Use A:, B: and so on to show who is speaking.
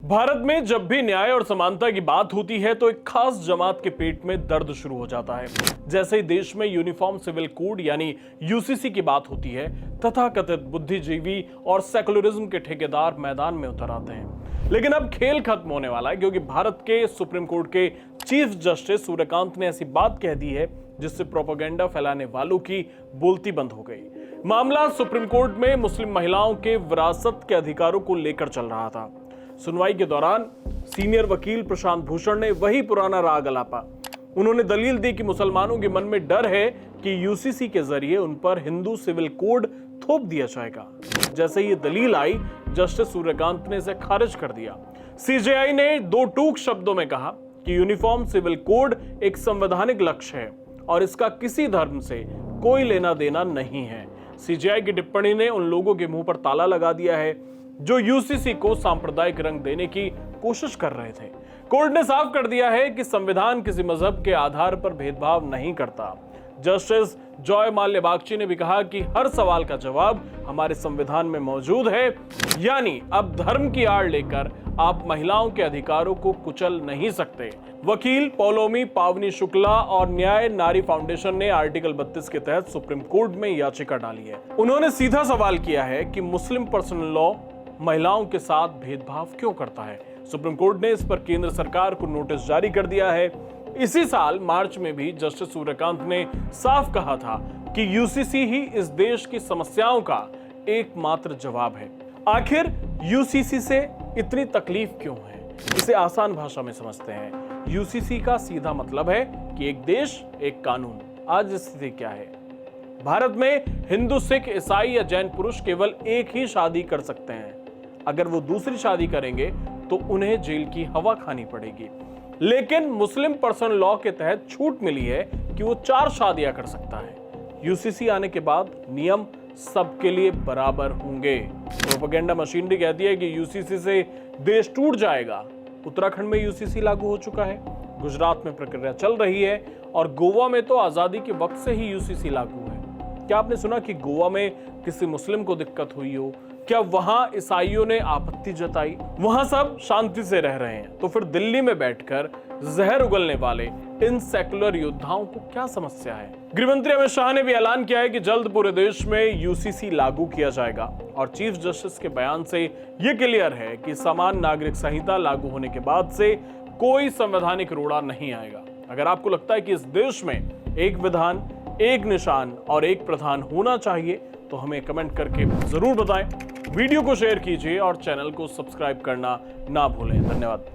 A: भारत में जब भी न्याय और समानता की बात होती है तो एक खास जमात के पेट में दर्द शुरू हो जाता है। जैसे ही देश में यूनिफॉर्म सिविल कोड यानी यूसीसी की बात होती है, तथाकथित बुद्धिजीवी और सेकुलरिज्म के ठेकेदार मैदान में उतर आते हैं। लेकिन अब खेल खत्म होने वाला है, क्योंकि भारत के सुप्रीम कोर्ट के चीफ जस्टिस सूर्यकांत ने ऐसी बात कह दी है जिससे प्रोपेगेंडा फैलाने वालों की बोलती बंद हो गई। मामला सुप्रीम कोर्ट में मुस्लिम महिलाओं के विरासत के अधिकारों को लेकर चल रहा था। सुनवाई के दौरान सीनियर वकील प्रशांत भूषण ने वही पुराना राग अलापा। उन्होंने दलील दी कि मुसलमानों के मन में डर है कि यूसीसी के जरिए उन पर हिंदू सिविल कोड थोप दिया जाएगा। जैसे ये दलील आई, जस्टिस सूर्यकांत ने इसे खारिज कर दिया। सीजेआई ने दो टूक शब्दों में कहा कि यूनिफॉर्म सिविल कोड एक संवैधानिक लक्ष्य है और इसका किसी धर्म से कोई लेना देना नहीं है। सीजेआई की टिप्पणी ने उन लोगों के मुंह पर ताला लगा दिया है जो यूसीसी को सांप्रदायिक रंग देने की कोशिश कर रहे थे। कोर्ट ने साफ कर दिया है कि संविधान किसी मजहब के आधार पर भेदभाव नहीं करता। जस्टिस जॉय माल्य बागची ने भी कहा कि हर सवाल का जवाब हमारे संविधान में मौजूद है, यानी अब धर्म की आड़ लेकर आप महिलाओं के अधिकारों को कुचल नहीं सकते। वकील पौलोमी पावनी शुक्ला और न्याय नारी फाउंडेशन ने आर्टिकल 32 के तहत सुप्रीम कोर्ट में याचिका डाली है। उन्होंने सीधा सवाल किया है कि मुस्लिम पर्सनल लॉ महिलाओं के साथ भेदभाव क्यों करता है। सुप्रीम कोर्ट ने इस पर केंद्र सरकार को नोटिस जारी कर दिया है। इसी साल मार्च में भी जस्टिस सूर्यकांत ने साफ कहा था कि यूसीसी ही इस देश की समस्याओं का एकमात्र जवाब है। आखिर यूसीसी से इतनी तकलीफ क्यों है? इसे आसान भाषा में समझते हैं। यूसीसी का सीधा मतलब है कि एक देश एक कानून। आज स्थिति क्या है? भारत में हिंदू, सिख, ईसाई या जैन पुरुष केवल एक ही शादी कर सकते हैं। अगर वो दूसरी शादी करेंगे तो उन्हें जेल की हवा खानी पड़ेगी। लेकिन मुस्लिम पर्सनल लॉ के तहत छूट मिली है कि वो 4 शादियां कर सकता है। यूसीसी आने के बाद नियम सबके लिए बराबर होंगे। प्रोपेगेंडा मशीनरी कहती है कि यूसीसी से देश टूट जाएगा। उत्तराखंड में यूसीसी लागू हो चुका है, गुजरात में प्रक्रिया चल रही है और गोवा में तो आजादी के वक्त से ही यूसीसी लागू है। क्या आपने सुना कि गोवा में किसी मुस्लिम को दिक्कत हुई हो? क्या वहां ईसाइयों ने आपत्ति जताई? वहां सब शांति से रह रहे हैं, तो फिर दिल्ली में बैठकर जहर उगलने वाले इन सेकुलर योद्धाओं को क्या समस्या है? गृहमंत्री अमित शाह ने भी ऐलान किया है कि जल्द पूरे देश में यूसीसी लागू किया जाएगा और चीफ जस्टिस के बयान से यह क्लियर है कि समान नागरिक संहिता लागू होने के बाद से कोई संवैधानिक रोड़ा नहीं आएगा। अगर आपको लगता है कि इस देश में एक विधान, एक निशान और एक प्रधान होना चाहिए तो हमें कमेंट करके जरूर बताएं। वीडियो को शेयर कीजिए और चैनल को सब्सक्राइब करना ना भूलें। धन्यवाद।